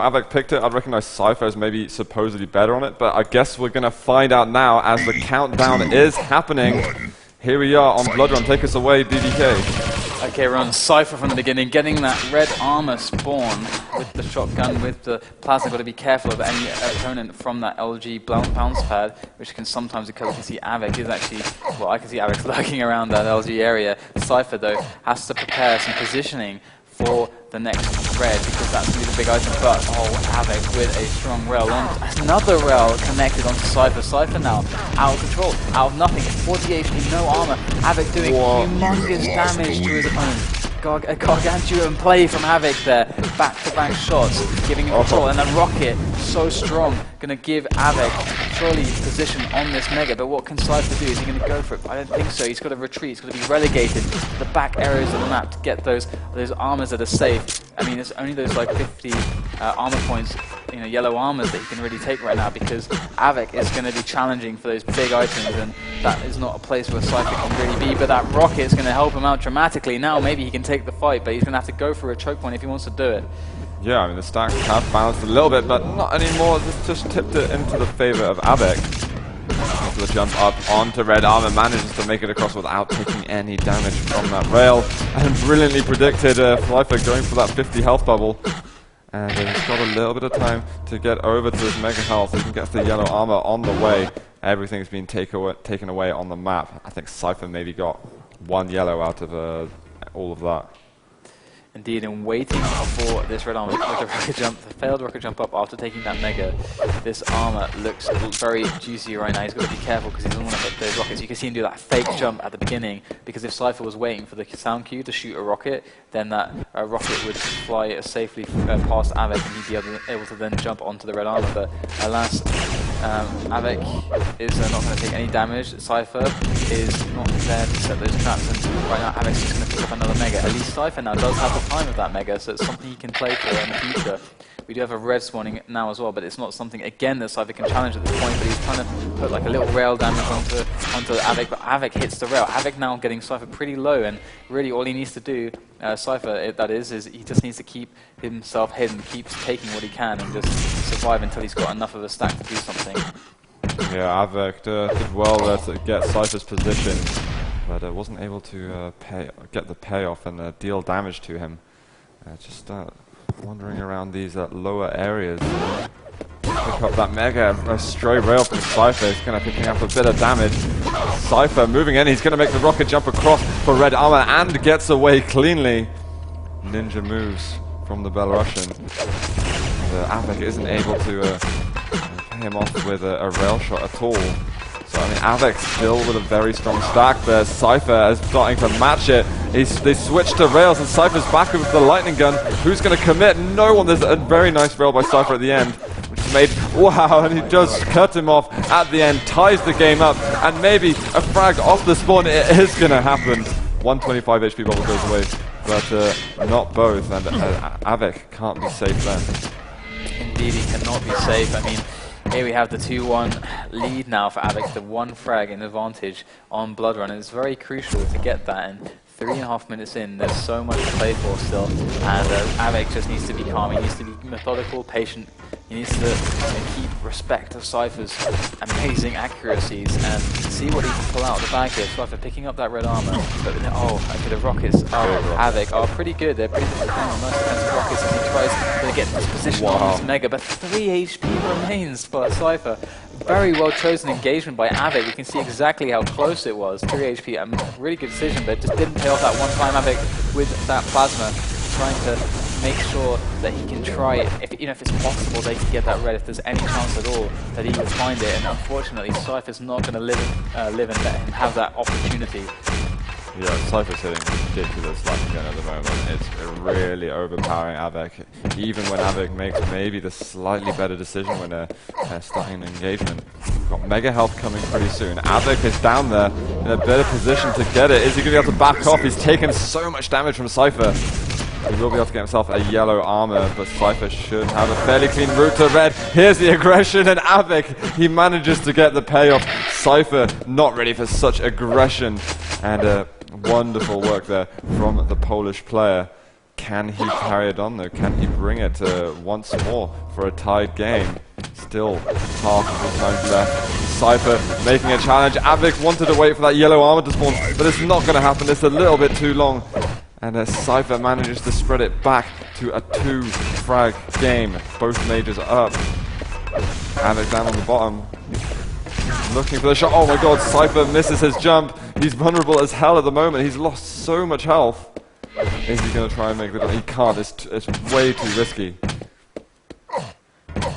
Av3k picked it. I'd recognize Cypher as maybe supposedly better on it, but I guess we're going to find out now as the countdown is happening. Here we are on Blood Run. Take us away, BDK. Okay, we're on Cypher from the beginning, getting that red armor spawn with the shotgun, with the plasma. Got to be careful of any opponent from that LG bounce pad, which can sometimes occur. You can see Av3k is actually, well, I can see Av3k lurking around that LG area. Cypher, though, has to prepare some positioning for the next red, because that's going to be the big item. But Av3k with a strong rail on another rail connected onto Cypher. Cypher now out of control, out of nothing, 40 HP, no armor. Av3k doing humongous damage to his opponent. A gargantuan play from Av3k there, back-to-back shots, giving him control, and then Rocket, so strong, going to give Av3k surely position on this Mega, but what can Cypher do? Is he going to go for it? I don't think so. He's got to retreat, he's got to be relegated to the back areas of the map to get those armors that are safe. I mean, it's only those like 50 armor points, you know, yellow armors that he can really take right now, because Av3k is going to be challenging for those big items, and that is not a place where Cypher can really be. But that Rocket is going to help him out dramatically. Now maybe he can take the fight, but he's going to have to go for a choke point if he wants to do it. Yeah, I mean, the stacks have balanced a little bit, but not anymore. This just tipped it into the favor of Av3k. The jump up onto red armor, manages to make it across without taking any damage from that rail, and brilliantly predicted Cypher going for that 50 health bubble. And he's got a little bit of time to get over to his mega health. He can get the yellow armor on the way. Everything's been taken away on the map. I think Cypher maybe got 1 yellow out of all of that. Indeed, and waiting for this red armor, the failed rocket jump up after taking that Mega. This armor looks very juicy right now. He's got to be careful because he doesn't want to hit those rockets. You can see him do that fake jump at the beginning, because if Cypher was waiting for the sound cue to shoot a rocket, then that rocket would fly safely past Av3k, and he'd be able to then jump onto the red armor. But alas, Av3k is not going to take any damage. Cypher is not there to set those traps, and right now Av3k is just going to pick up another Mega. At least Cypher now does have the time of that Mega, so it's something he can play for in the future. We do have a red spawning now as well, but it's not something, again, that Cypher can challenge at this point, but he's trying to put like a little rail damage onto Av3k, but Av3k hits the rail. Av3k now getting Cypher pretty low, and really all he needs to do, Cypher, that is he just needs to keep himself hidden, keeps taking what he can, and just survive until he's got enough of a stack to do something. Yeah, Av3k did well there to get Cypher's position, but wasn't able to get the payoff and deal damage to him. Just wandering around these lower areas. Pick up that Mega, a stray rail from Cypher. He's kind of picking up a bit of damage. Cypher moving in, he's going to make the rocket jump across for red armor and gets away cleanly. Ninja moves from the Belarusian. Av3k isn't able to pay him off with a rail shot at all. So, I mean, Av3k still with a very strong stack there. Cypher is starting to match it. They switch to rails, and Cypher's back with the lightning gun. Who's going to commit? No one. There's a very nice rail by Cypher at the end, which is made, wow, and he just cut him off at the end, ties the game up, and maybe a frag off the spawn. It is going to happen. 125 HP bubble goes away, but not both, and Av3k can't be safe then. Indeed, he cannot be safe. I mean, here we have the 2-1 lead now for Av3k, the 1 frag in advantage on Blood Run, and it's very crucial to get that, and 3.5 minutes in, there's so much to play for still, and Av3k just needs to be calm, he needs to be methodical, patient, he needs to keep respect of Cypher's amazing accuracies and see what he can pull out of the bag here. Cypher picking up that red armor, but okay, the rockets Av3k are pretty good, they're pretty defensive, nice defensive rockets as he tries to get this position on this Mega, but 3 HP remains for Cypher. Very well chosen engagement by Av3k. We can see exactly how close it was. 3 HP, really good decision, but just didn't pay off that one time. Av3k with that plasma, trying to make sure that he can try, if it's possible, they can get that red. If there's any chance at all that he will find it, and unfortunately, Cypher's not going to live and let him have that opportunity. Yeah, Cypher's hitting ridiculous lightning gun at the moment. It's really overpowering Av3k. Even when Av3k makes maybe the slightly better decision when starting an engagement. We've got mega health coming pretty soon. Av3k is down there in a better position to get it. Is he going to be able to back off? He's taken so much damage from Cypher. He will be able to get himself a yellow armor, but Cypher should have a fairly clean route to red. Here's the aggression, and Av3k, he manages to get the payoff. Cypher not ready for such aggression, and wonderful work there from the Polish player. Can he carry it on though? Can he bring it once more for a tied game? Still half of the time left. Cypher making a challenge. Av3k wanted to wait for that yellow armor to spawn, but it's not going to happen. It's a little bit too long. And Cypher manages to spread it back to a 2-frag game. Both majors up. Av3k down on the bottom. Looking for the shot. Oh my god, Cypher misses his jump. He's vulnerable as hell at the moment. He's lost so much health. Is he going to try and make the jump? He can't. It's way too risky.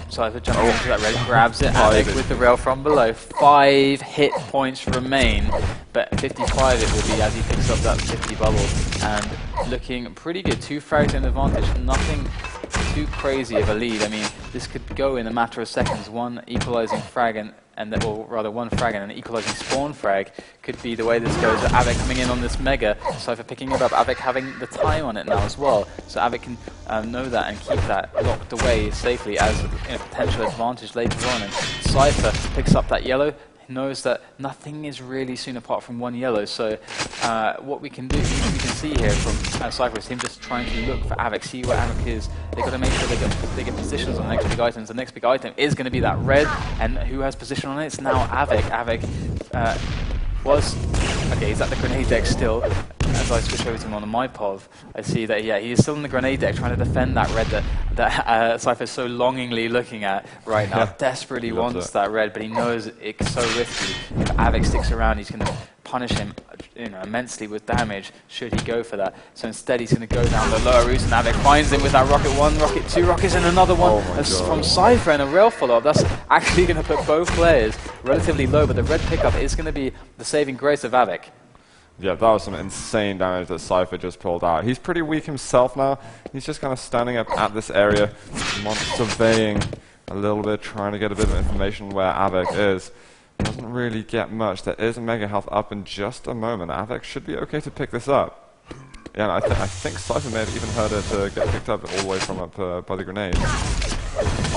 Cypher jumping into that red, grabs it. Av3k with the rail from below. 5 hit points remain, but 55 it will be as he picks up that 50 bubble. And looking pretty good. 2 frags in advantage. Nothing too crazy of a lead. I mean, this could go in a matter of seconds. One equalizing frag or rather one frag and an equalizing spawn frag could be the way this goes. Av3k coming in on this mega, Cypher picking it up, Av3k having the time on it now as well, so Av3k can know that and keep that locked away safely as a potential advantage later on. And Cypher picks up that yellow, knows that nothing is really soon apart from one yellow, so what we can do, we can see here from Cypher is him just trying to look for Av3k, see where Av3k is. They've got to make sure they get positions on the next big items. The next big item is going to be that red, and who has position on it? It's now Av3k. Av3k was... Okay, he's at the grenade deck still. As I switch over to him on the MyPov, I see that, yeah, he is still on the grenade deck trying to defend that red that Cypher is so longingly looking at right now. Desperately wants that red, but he knows it's so risky. If Av3k sticks around, he's going to punish him immensely with damage should he go for that. So instead he's going to go down the lower route, and Av3k finds him with that rocket. 1 rocket, 2 rockets, and another one from Cypher, and a rail follow-up. That's actually going to put both players relatively low, but the red pickup is going to be the saving grace of Av3k. Yeah, that was some insane damage that Cypher just pulled out. He's pretty weak himself now. He's just kind of standing up at this area, surveying a little bit, trying to get a bit of information where Av3k is. Doesn't really get much. There is a mega health up in just a moment. Av3k should be okay to pick this up. Yeah, and I think Cypher may have even heard it get picked up all the way from up by the grenade.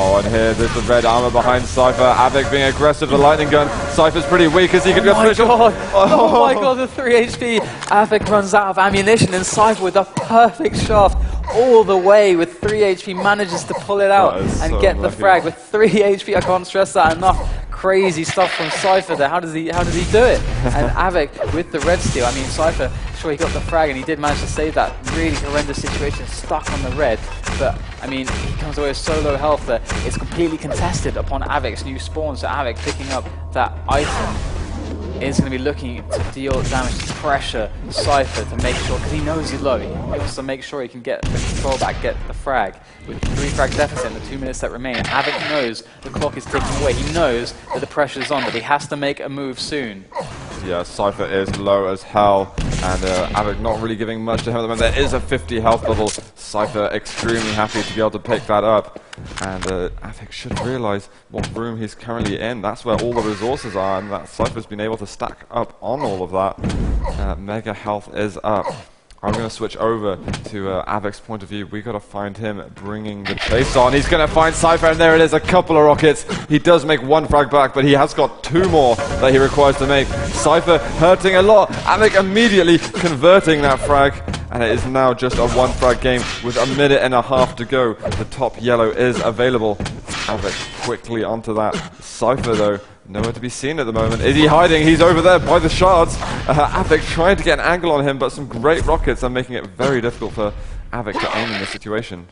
Oh, and here there's the red armor behind Cypher. Av3k being aggressive with the lightning gun. Cypher's pretty weak as he can get finished. Oh my god, the 3 HP. Av3k runs out of ammunition, and Cypher with a perfect shaft all the way with 3 HP manages to pull it out and get the frag with 3 HP. I can't stress that enough. Crazy stuff from Cypher there. How does he do it? And Av3k with the red steal. I mean, Cypher, sure, he got the frag and he did manage to save that really horrendous situation, stuck on the red. But I mean, he comes away with so low health that it's completely contested upon Av3k's new spawn. So Av3k picking up that item is going to be looking to deal damage, to pressure Cypher to make sure, because he knows he's low. He wants to make sure he can get the control back, get the frag. With 3 frag deficit in the 2 minutes that remain, Av3k knows the clock is ticking away. He knows that the pressure is on, but he has to make a move soon. Yeah, Cypher is low as hell, and Av3k not really giving much to him at the moment. There is a 50 health bubble. Cypher extremely happy to be able to pick that up, and Av3k should realize what room he's currently in. That's where all the resources are, and that Cypher's been able to stack up on all of that. Mega health is up. I'm going to switch over to Av3k's point of view. We got to find him bringing the chase on. He's going to find Cypher, and there it is, a couple of rockets. He does make 1 frag back, but he has got 2 more that he requires to make. Cypher hurting a lot. Av3k immediately converting that frag, and it is now just a 1 frag game with a minute and a half to go. The top yellow is available. Av3k quickly onto that. Cypher, though, nowhere to be seen at the moment. Is he hiding? He's over there by the shards. Av3k trying to get an angle on him, but some great rockets are making it very difficult for Av3k to aim in this situation.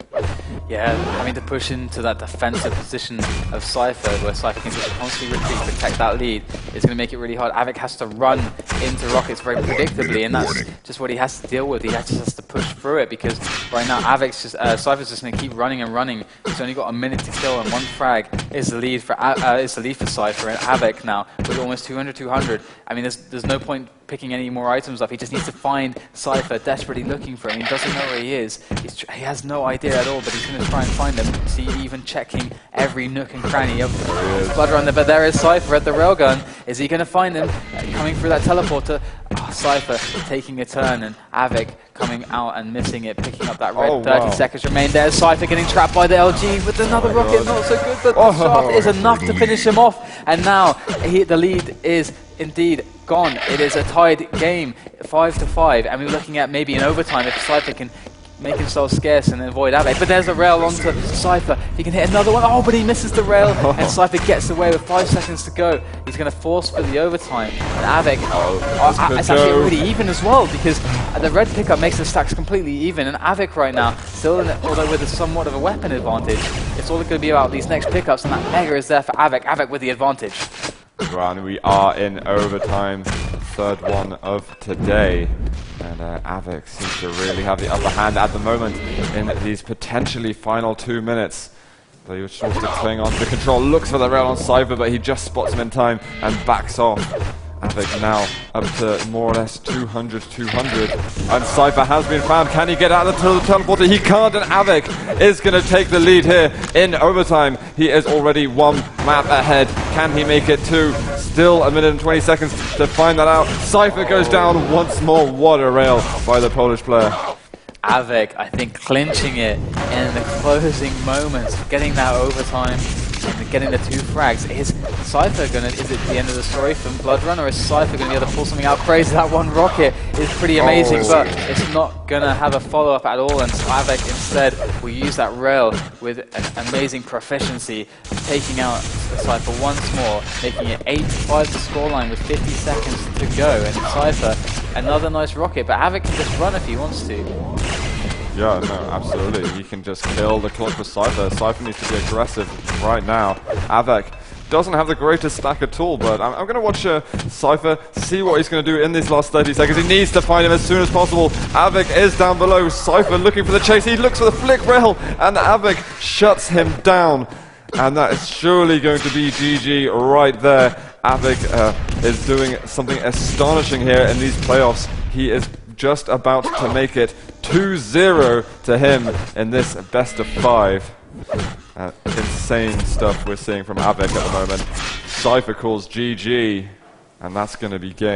Yeah, having to push into that defensive position of Cypher, where Cypher can just constantly retreat, protect that lead, is going to make it really hard. Av3k has to run into rockets very predictably, and that's just what he has to deal with. He just has to push through it, because right now Cypher's just going to keep running and running. He's only got a minute to kill, and 1 frag is the lead for Cypher, and Av3k now with almost 200. I mean, there's no point picking any more items up. He just needs to find Cypher, desperately looking for him. He doesn't know where he is. He has no idea at all, but he's going to try and find him. See, even checking every nook and cranny of the blood run there. But there is Cypher at the railgun. Is he going to find him? Coming through that teleporter. Oh, Cypher taking a turn, and Av3k coming out and missing it, picking up that red. 30 seconds remain. There's Cypher getting trapped by the LG with another rocket. Not so good, but the shaft is enough to finish him off. And now the lead is indeed gone. It is a tied game, 5-5, and we're looking at maybe an overtime if Cypher can make himself scarce and avoid Av3k. But there's a rail onto Cypher. He can hit another one. Oh, but he misses the rail, and Cypher gets away with 5 seconds to go. He's going to force for the overtime. And Av3k, it's actually really even as well, because the red pickup makes the stacks completely even. And Av3k right now, still in it, although with somewhat of a weapon advantage, it's all going to be about these next pickups, and that Mega is there for Av3k. Av3k with the advantage. Right, we are in overtime, third one of today. And Av3k seems to really have the upper hand at the moment in these potentially final 2 minutes. But he was forced to cling on to the control, looks for the rail on Cypher, but he just spots him in time and backs off. Av3k now up to more or less 200, and Cypher has been found. Can he get out of the teleporter? He can't, and Av3k is going to take the lead here in overtime. He is already 1 map ahead. Can he make it 2? Still a minute and 20 seconds to find that out. Cypher goes down once more. What a rail by the Polish player. Av3k, I think, clinching it in the closing moments, getting that overtime and getting the 2 frags. Is Cypher is it the end of the story from Bloodrun, or is Cypher going to be able to pull something out crazy? That one rocket is pretty amazing, but it's not going to have a follow-up at all, and Av3k instead will use that rail with an amazing proficiency, taking out Cypher once more, making it 8-5 the scoreline with 50 seconds to go, and Cypher, another nice rocket, but Av3k can just run if he wants to. Yeah, no, absolutely. He can just kill the clock with Cypher. Cypher needs to be aggressive right now. Av3k doesn't have the greatest stack at all, but I'm going to watch Cypher, see what he's going to do in these last 30 seconds. He needs to find him as soon as possible. Av3k is down below. Cypher looking for the chase. He looks for the flick rail, and Av3k shuts him down. And that is surely going to be GG right there. Av3k is doing something astonishing here in these playoffs. He is just about to make it 2-0 to him in this best of 5. Insane stuff we're seeing from Av3k at the moment. Cypher calls GG, and that's going to be game.